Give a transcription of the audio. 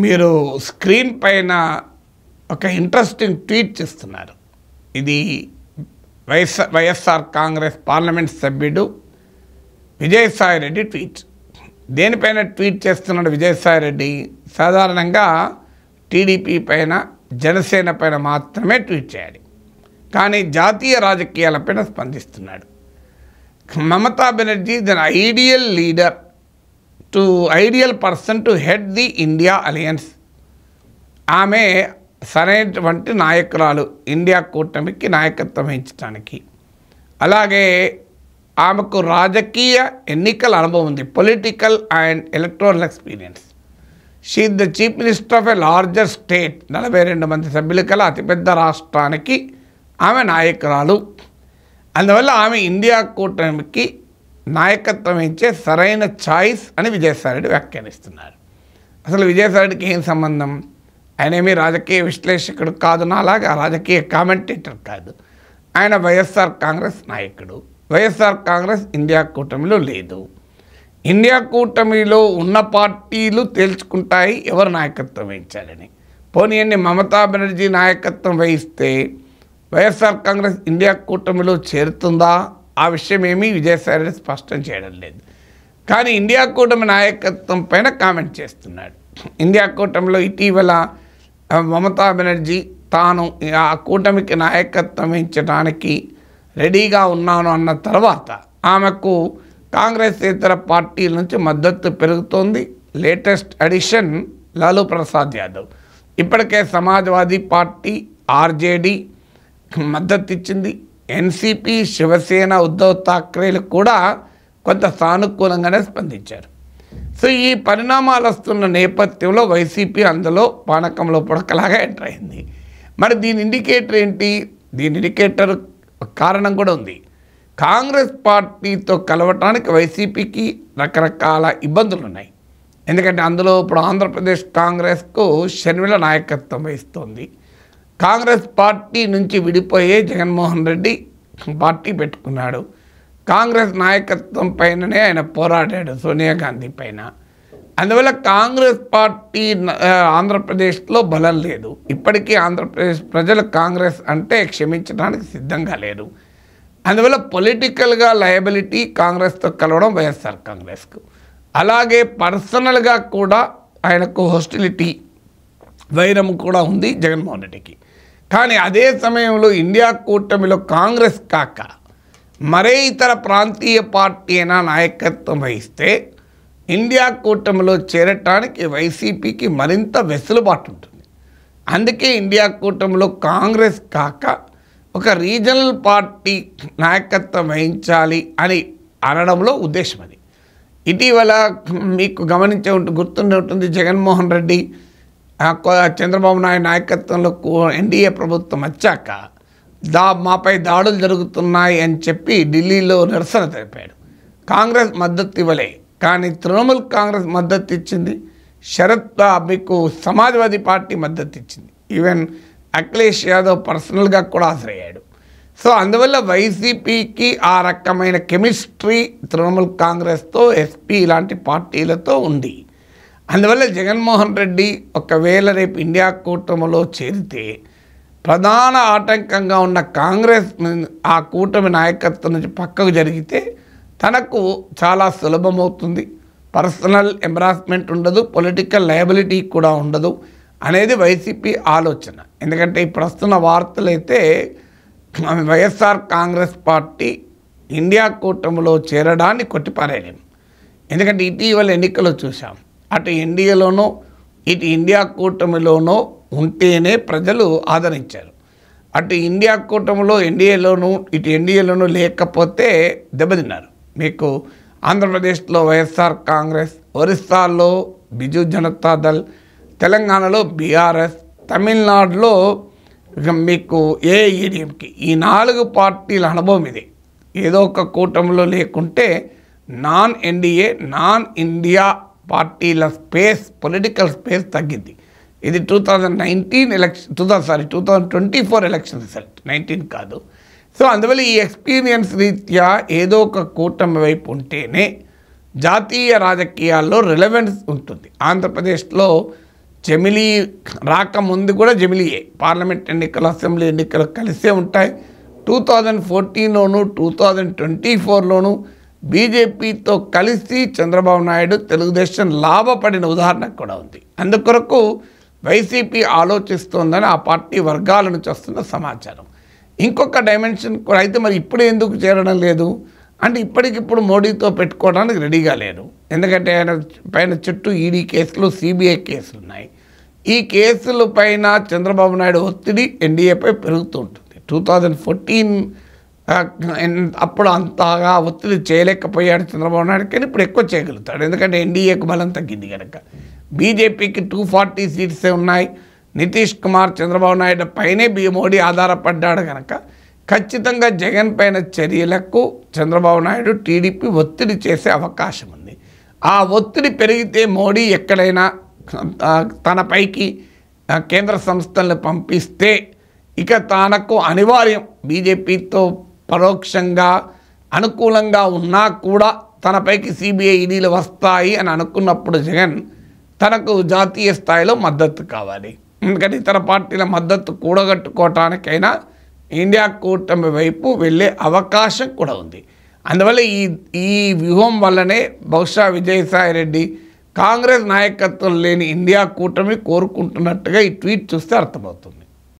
మీరు స్క్రీన్ పైన ఒక ఇంట్రెస్టింగ్ ట్వీట్ చేస్తున్నారు. ఇది వైఎస్ఆర్ కాంగ్రెస్ పార్లమెంట్ సభ్యుడు విజయసాయి రెడ్డి ట్వీట్. దేనిపైన ట్వీట్ చేస్తున్నాడు విజయసాయి రెడ్డి? సాధారణంగా టీడీపీ పైన, జనసేన పైన మాత్రమే ట్వీట్ చేయాలి, కానీ జాతీయ రాజకీయాలపైన స్పందిస్తున్నాడు. Mamata Banerjee the ideal person to head the India alliance. ఆమె సరైనటువంటి నాయకురాలు ఇండియా కూటమికి నాయకత్వం వహించడానికి. అలాగే ఆమెకు రాజకీయ ఎన్నికల అనుభవం ఉంది, political and electoral experience. She is the chief minister of a larger state. 42 మంది సభ్యులు కల అతిపెద్ద రాష్ట్రానికి ఆమె నాయకురాలు. అందువల్ల ఆమె ఇండియా కూటమికి నాయకత్వం వహించే సరైన ఛాయిస్ అని విజయసాయిరెడ్డి వ్యాఖ్యానిస్తున్నారు. అసలు విజయసాయిరెడ్డికి ఏం సంబంధం? ఆయన ఏమీ రాజకీయ విశ్లేషకుడు కాదు, నాలాగా రాజకీయ కామెంటేటర్ కాదు. ఆయన వైఎస్ఆర్ కాంగ్రెస్ నాయకుడు. వైఎస్ఆర్ కాంగ్రెస్ ఇండియా కూటమిలో లేదు. ఇండియా కూటమిలో ఉన్న పార్టీలు తేల్చుకుంటాయి ఎవరు నాయకత్వం వహించాలని. పోనీయండి, మమతా బెనర్జీ నాయకత్వం వహిస్తే వైఎస్ఆర్ కాంగ్రెస్ ఇండియా కూటమిలో చేరుతుందా? ఆ విషయం ఏమీ విజయసాయిరెడ్డి స్పష్టం చేయడం లేదు. కానీ ఇండియా కూటమి నాయకత్వం పైన కామెంట్ చేస్తున్నాడు. ఇండియా కూటమిలో ఇటీవల మమతా బెనర్జీ తాను ఆ కూటమికి నాయకత్వం వహించడానికి రెడీగా ఉన్నాను అన్న తర్వాత ఆమెకు కాంగ్రెస్ ఇతర పార్టీల నుంచి మద్దతు పెరుగుతోంది. Latest addition Lalu Prasad Yadav. ఇప్పటికే సమాజ్వాదీ పార్టీ, ఆర్జేడీ మద్దతు ఇచ్చింది. ఎన్సీపీ, శివసేన, ఉద్ధవ్ ఠాక్రేలు కూడా కొంత సానుకూలంగానే స్పందించారు. సో ఈ పరిణామాలు వస్తున్న నేపథ్యంలో వైసీపీ అందులో పానకంలో పుడకలాగా ఎంటర్ అయింది. మరి దీని ఇండికేటర్ ఏంటి? దీని ఇండికేటర్ కారణం కూడా ఉంది. కాంగ్రెస్ పార్టీతో కలవటానికి వైసీపీకి రకరకాల ఇబ్బందులు ఉన్నాయి. ఎందుకంటే అందులో ఇప్పుడు ఆంధ్రప్రదేశ్ కాంగ్రెస్కు షర్మిల నాయకత్వం వహిస్తోంది. కాంగ్రెస్ పార్టీ నుంచి విడిపోయే జగన్మోహన్ రెడ్డి పార్టీ పెట్టుకున్నాడు. కాంగ్రెస్ నాయకత్వం పైననే ఆయన పోరాడాడు సోనియా గాంధీ పైన. అందువల్ల కాంగ్రెస్ పార్టీ ఆంధ్రప్రదేశ్లో బలం లేదు. ఇప్పటికీ ఆంధ్రప్రదేశ్ ప్రజలు కాంగ్రెస్ అంటే క్షమించడానికి సిద్ధంగా లేరు. అందువల్ల పొలిటికల్గా లయబిలిటీ కాంగ్రెస్తో కలవడం వైఎస్ఆర్ కాంగ్రెస్కు. అలాగే పర్సనల్గా కూడా ఆయనకు హోస్టిలిటీ, వైరం కూడా ఉంది జగన్మోహన్ రెడ్డికి. కానీ అదే సమయంలో ఇండియా కూటమిలో కాంగ్రెస్ కాక మరే ఇతర ప్రాంతీయ పార్టీ అయినా నాయకత్వం వహిస్తే ఇండియా కూటమిలో చేరటానికి వైసీపీకి మరింత వెసులుబాటు ఉంటుంది. అందుకే ఇండియా కూటమిలో కాంగ్రెస్ కాక ఒక రీజనల్ పార్టీ నాయకత్వం వహించాలి అని అనడంలో ఉద్దేశం అది. ఇటీవల మీకు గుర్తుండే ఉంటుంది, జగన్మోహన్ రెడ్డి చంద్రబాబు నాయుడు నాయకత్వంలో ఎన్డీఏ ప్రభుత్వం వచ్చాక మాపై దాడులు జరుగుతున్నాయి అని చెప్పి ఢిల్లీలో నిరసన తెలిపాడు. కాంగ్రెస్ మద్దతు ఇవ్వలే, కానీ తృణమూల్ కాంగ్రెస్ మద్దతు ఇచ్చింది. మీకు సమాజ్వాదీ పార్టీ మద్దతు ఇచ్చింది. ఈవెన్ అఖిలేష్ యాదవ్ పర్సనల్గా కూడా హాజరయ్యాడు. సో అందువల్ల వైసీపీకి ఆ రకమైన కెమిస్ట్రీ తృణమూల్ కాంగ్రెస్తో, ఎస్పీ ఇలాంటి పార్టీలతో ఉంది. అందువల్ల జగన్మోహన్ రెడ్డి ఒకవేళ రేపు ఇండియా కూటమిలో చేరితే ప్రధాన ఆటంకంగా ఉన్న కాంగ్రెస్ ఆ కూటమి నాయకత్వం నుంచి పక్కకు జరిగితే తనకు చాలా సులభమవుతుంది. పర్సనల్ ఎంబరాస్మెంట్ ఉండదు, పొలిటికల్ లయబిలిటీ కూడా ఉండదు అనేది వైసీపీ ఆలోచన. ఎందుకంటే ఇప్పుడు వస్తున్న వార్తలు అయితే వైఎస్ఆర్ కాంగ్రెస్ పార్టీ ఇండియా కూటమిలో చేరడాన్ని కొట్టిపారేయలేము. ఎందుకంటే ఇటీవల ఎన్నికలు చూసాం, అటు ఎన్డీఏలోనూ ఇటు ఇండియా కూటమిలోనూ ఉంటేనే ప్రజలు ఆదరించారు. అటు ఇండియా కూటమిలో ఎన్డీఏలోనూ లేకపోతే దెబ్బతిన్నారు. మీకు ఆంధ్రప్రదేశ్లో వైఎస్ఆర్ కాంగ్రెస్, ఒరిస్సాలో బిజు జనతాదళ్, తెలంగాణలో బీఆర్ఎస్, తమిళనాడులో మీకు ఏఐఏడీఎంకే, ఈ 4 పార్టీల అనుభవం ఇది. ఏదో ఒక కూటమిలో లేకుంటే నాన్ ఎన్డీఏ, నాన్ ఇండియా పార్టీల పొలిటికల్ స్పేస్ తగ్గింది. ఇది 2024 ఎలక్షన్ రిజల్ట్, 19 కాదు. సో అందువల్ల ఈ ఎక్స్పీరియన్స్ రీత్యా ఏదో ఒక కూటమి వైపు ఉంటేనే జాతీయ రాజకీయాల్లో రిలవెన్స్ ఉంటుంది. ఆంధ్రప్రదేశ్లో జమిలీ రాకముందు కూడా జమిలీయే. పార్లమెంట్ ఎన్నికలు, అసెంబ్లీ ఎన్నికలు కలిసే ఉంటాయి. 2014లోను 2024లోను బీజేపీతో కలిసి చంద్రబాబు నాయుడు తెలుగుదేశం లాభపడిన ఉదాహరణ కూడా ఉంది. అందుకొరకు వైసీపీ ఆలోచిస్తోందని ఆ పార్టీ వర్గాల నుంచి వస్తున్న సమాచారం. ఇంకొక డైమెన్షన్ కూడా అయితే మరి ఇప్పుడు ఎందుకు చేరడం లేదు అంటే ఇప్పటికిప్పుడు మోడీతో పెట్టుకోవడానికి రెడీగా లేరు. ఎందుకంటే ఆయన పైన చుట్టూ ఈడీ కేసులు, సిబిఐ కేసులు ఉన్నాయి. ఈ కేసుల పైన చంద్రబాబు నాయుడు ఒత్తిడి ఎన్డీఏపై పెరుగుతూ ఉంటుంది. 2014 అప్పుడు అంతగా ఒత్తిడి చేయలేకపోయాడు చంద్రబాబు నాయుడు, కానీ ఇప్పుడు ఎక్కువ చేయగలుగుతాడు. ఎందుకంటే ఎన్డీఏకు బలం తగ్గింది కనుక. బీజేపీకి 240 సీట్సే ఉన్నాయి. నితీష్ కుమార్ చంద్రబాబు నాయుడు పైనే మోడీ ఆధారపడ్డాడు కనుక ఖచ్చితంగా జగన్ పైన చర్యలకు చంద్రబాబు నాయుడు, టీడీపీ ఒత్తిడి చేసే అవకాశం ఉంది. ఆ ఒత్తిడి పెరిగితే మోడీ ఎక్కడైనా తన పైకి కేంద్ర సంస్థలను పంపిస్తే ఇక తనకు అనివార్యం. బీజేపీతో పరోక్షంగా అనుకూలంగా ఉన్నా కూడా తనపైకి సిబిఐ ఈడీలు వస్తాయి అని అనుకున్నప్పుడు జగన్ తనకు జాతీయ స్థాయిలో మద్దతు కావాలి. ఎందుకంటే ఇతర పార్టీల మద్దతు కూడగట్టుకోవటానికైనా ఇండియా కూటమి వైపు వెళ్ళే అవకాశం కూడా ఉంది. అందువల్ల ఈ వ్యూహం వల్లనే బహుశా విజయసాయి రెడ్డి కాంగ్రెస్ నాయకత్వం లేని ఇండియా కూటమి కోరుకుంటున్నట్టుగా ఈ ట్వీట్ చూస్తే అర్థమవుతుంది.